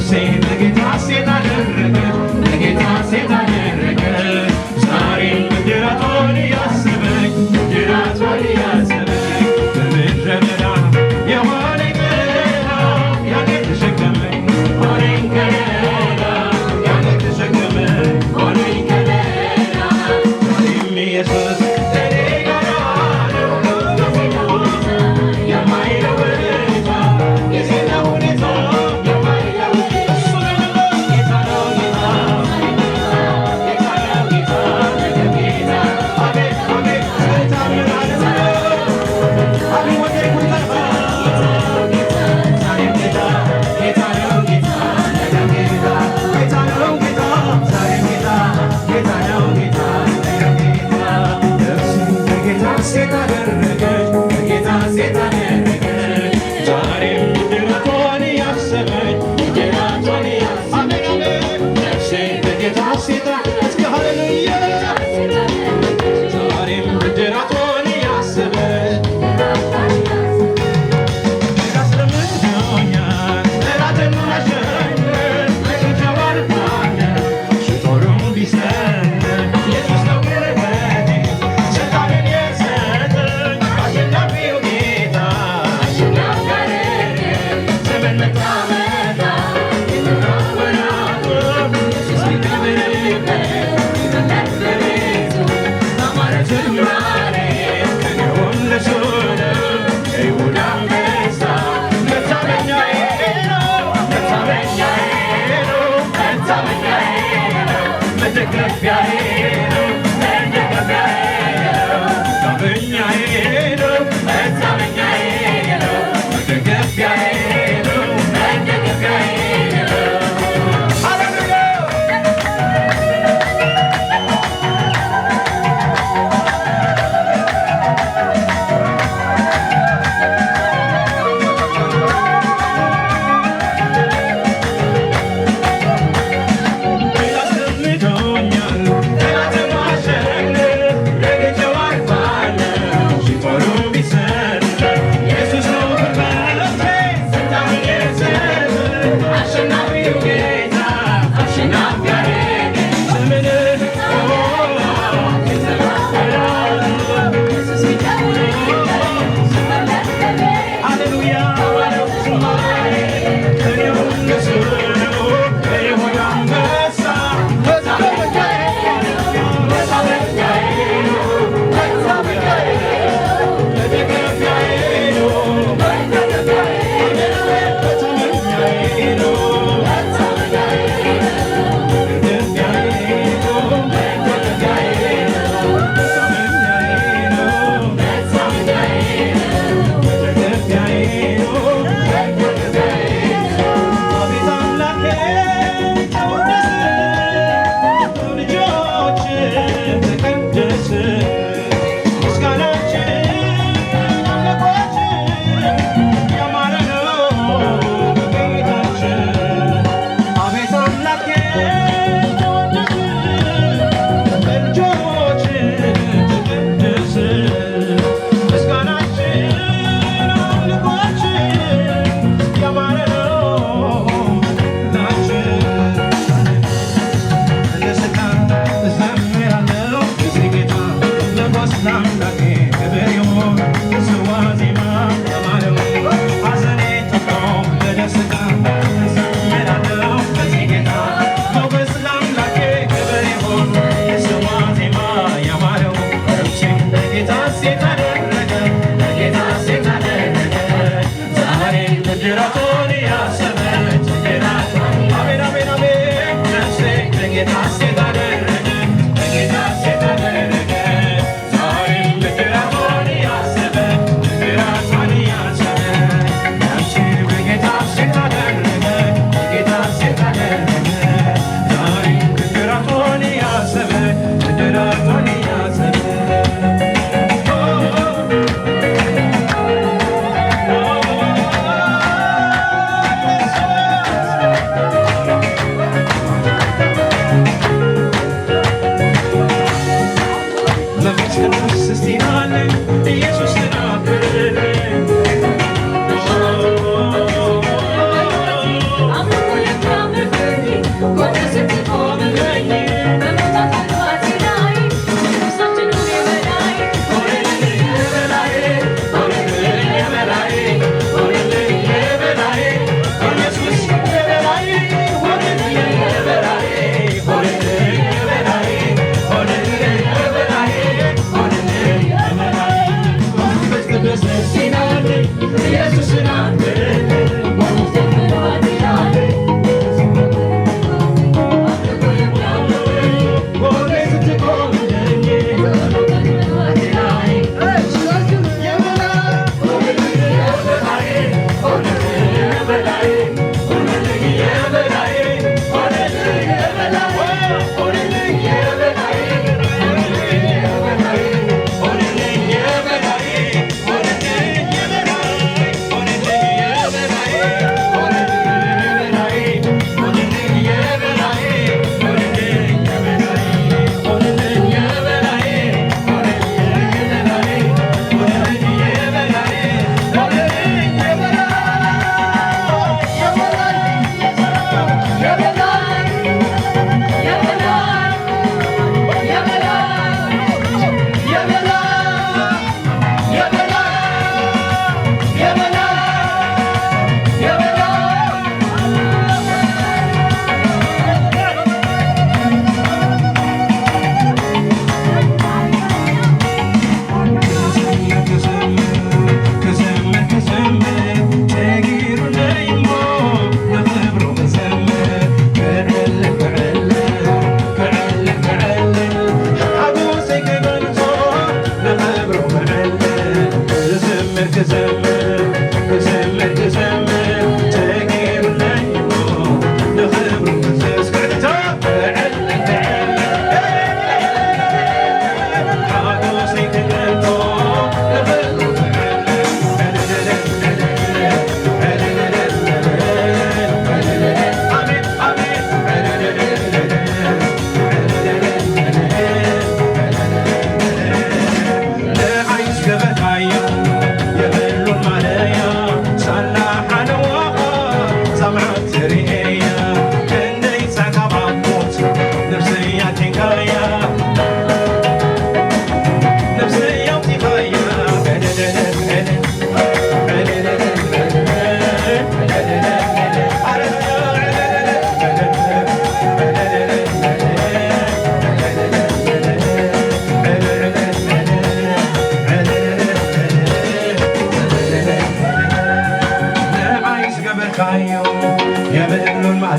ነፍሴ በጌታ ሐሴት አደረገች፣ በጌታ ሐሴት አደረገች። ዛሬም ብድራቷን እያሰበች ብድራቷን እያሰበች በምድረ በዳ የሆነኝ ከለላ ያኔ ተሸከመኝ ሆነኝ ከለላ ያኔ ተሸከመኝ ሆነኝ ከለላ ዛሬም ኢየሱስ ከእኔ ጋር ነው የማይለወጥ ጊዜና ሁኔታ የማይለወጥ እሱ ነው ጌታ ነው ጌታ ጌታ ነው ጌታ ጌታ አቤት አቤት ታምራለ አቤት ወደ ጉዳይ ዛሬም ጌታ ጌታ ነው ጌታ ነገም ጌታ ጌታ ነው ጌታ ዛሬም ጌታ ጌታ ነው ጌታ ነገም ጌታ ነፍሴ በጌታ ሐሴት አደረገች በጌታ ሐሴት አደረገች ዛሬም ብድራቷን እያሰበች ብድራቷን እያሰበች አሜን ነፍሴ በጌታ ሐሴት እስከ ሃሌሉያ ዛሬም ብድራቷን እያሰበች አስለምዶኛል ጠላትን ማሸነፍ ለግንቸዋል ባለ ሽጦሩም ቢሰነፍ ኢየሱስ ነው ጉልበቴ ስልጣንን የሰጠኝ አሸናፊው ጌታ አሸናፊ ያደረገኝ ዘመን መጣ መጣ የተናወናቱ ኢየሱስ ሊከብርበት ይመለክ በቤቱ አማረ ዝማሬ ከኔውን ለሱ ነው የይሁዳ አንበሳ መታመኛዬ ነው መታመኛዬ ነው መታመኛዬ ነው መደገፊያዬ ነው መደገፊያዬ ነው መታመኛዬ ነው መታመኛዬ ነው መደገፊያዬ ነው መደገፊያዬ ነው ሃሌሉያ አስለምዶኛል ጠላትን ማሸነፍ ለግንቸዋል ባለ ሽጦሩ ቢሰነፍ ኢየሱስ ነው ጉልበቴ ስልጣንን የሰጠኝ አሸናፊው ጌታ አሸናፊ ያደረገኝ ዘመንን ሃሌሉያ ዝማሬ ከኔውን ለሱ ነው የይሁዳ አንበሳ መታመኛዬ ነው መታመኛዬ ነው መታመኛዬ ነው መደገፊያዬ ነው መደገፊያዬ ነው መታመኛዬ ነው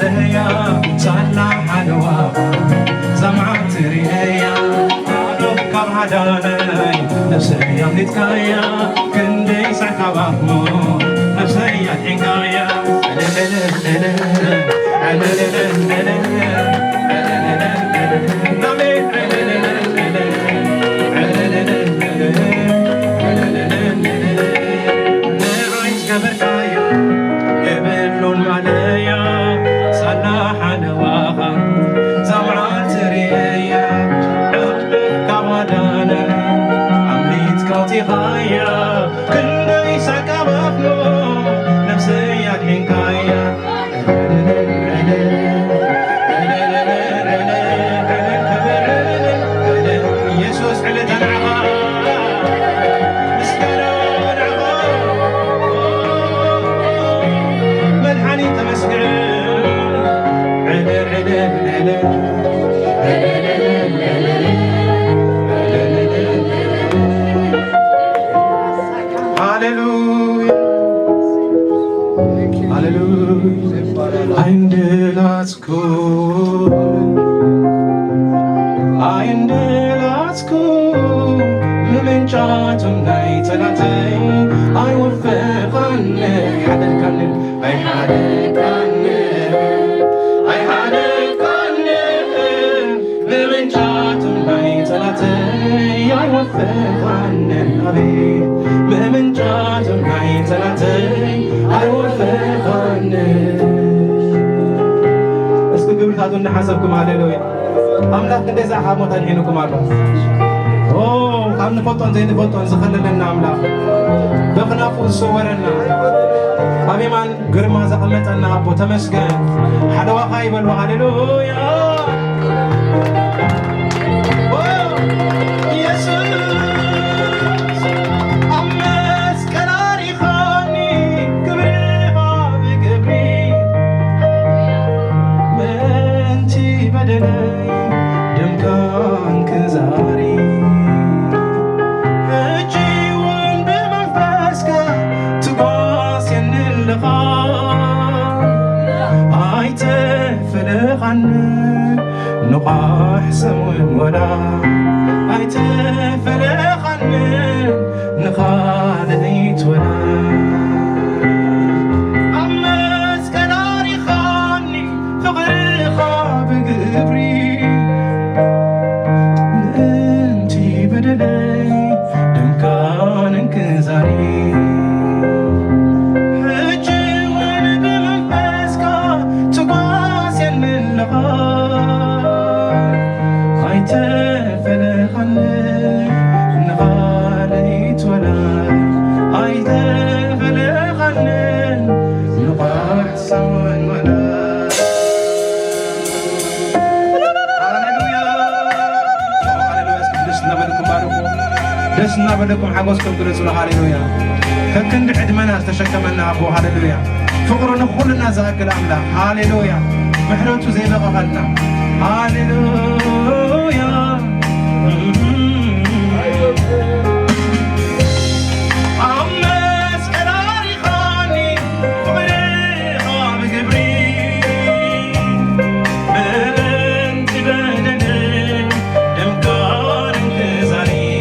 عليا صلى حلوة سمعت ريايا قالوا كم هداني نفسي يملتكايا كندي سكباكمو نفسي الحكاية حسبكم هاليلويا أملاك كده زي حامو تنحينكم الله قام نفوتون زي نفوتون زخلل لنا أملاك بخنا فوز صورنا أبي من قرما زقمت أنا أبو تمسكن حلوة خايبة هاليلويا نقاح سمون ولا أيتفلخن نخاليت ولا أمس كناري خاني ثغري خاب قبري انتي بدلي دمكان انكزاري حجي وين بمنفسكا تقاس يلي دسنا بدكم حقوسكم قلتوا هاليلويا ككند عدمنا تشكمنا أبو هاليلويا فقرنا كلنا ذاك الأملاك هاليلويا محروتو زي ما قلنا هاليلويا أمس كناري خاني وبريخا بقبري بنت بدني دمكار انتظاري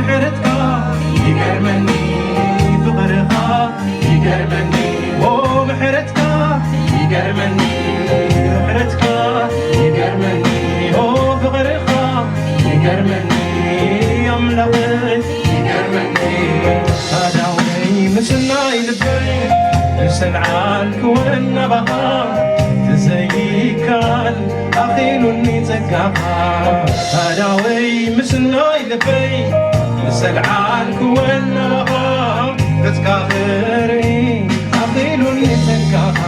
ምሕረትካ ይገርመኒ ፍቕርኻ ይገርመኒ ምሕረትካ ይገርመኒ ምሕረትካ ይገርመኒ ፍቕርኻ ይገርመኒ ኣምላኸይ ይገርመኒ ታዳወይ ምስናይ ልበይ ንሰልዓል ክወናባኻ ትዘይካል ኣኺሉኒ ጸጋኻ ታዳወይ ምስናይ ልበይ ንሰልዓል ክወናባኻ ተትካኽሪ ኣኺሉኒ ጸጋኻ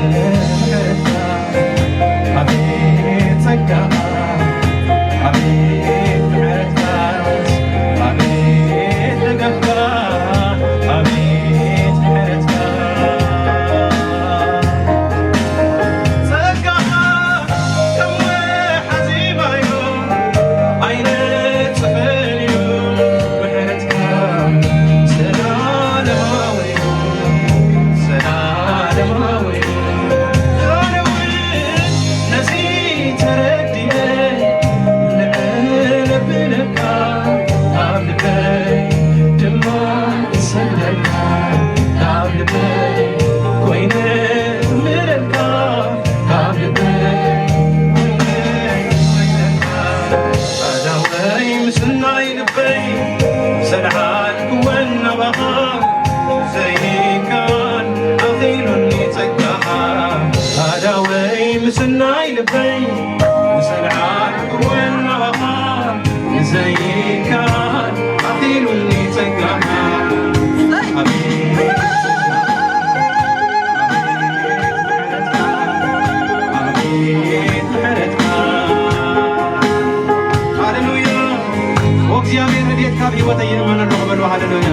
ምሕረትካ ኣቤት ጸጋኻ አቤት ምሕረትካ አቤት ደገፍካ አቤት ምሕረትካ ጸጋኻ ከም ወሓዚባዮ ዓይነት ጽፈን እዩ ምሕረትካ ዘላለማዊ ዘላለማዊ ኣነ እውን ነዚ ተረዲአ ልዕለብለካ ኣብ ልበይ ድማ ይሰግደልካ ኣብ ልበይ ኮይነ ምረልካ ኣብ ልበይ ኮይነ ይሰግደልካ ኣዳወይ ምስናይ ልበይ ሰልዓል ክወናባኻ ዘይካን ኣኺሉኒ ጸጋኻ ኣዳወይ ምስናይ ልበይ ሰልዓል ክወናባኻ ዘይካን ኣኺሉኒ ጸጋኻ ኣቤት ምሕረትካ ሃሌሉያ እግዚአብሔር ረድኤትካ ብሕይወተይ የእመነ ንረኽበሉ ሃሌሉያ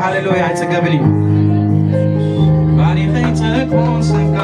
ሃሌሉያ ጽገብኒ ባሪኸይ ተኮን ሰንካ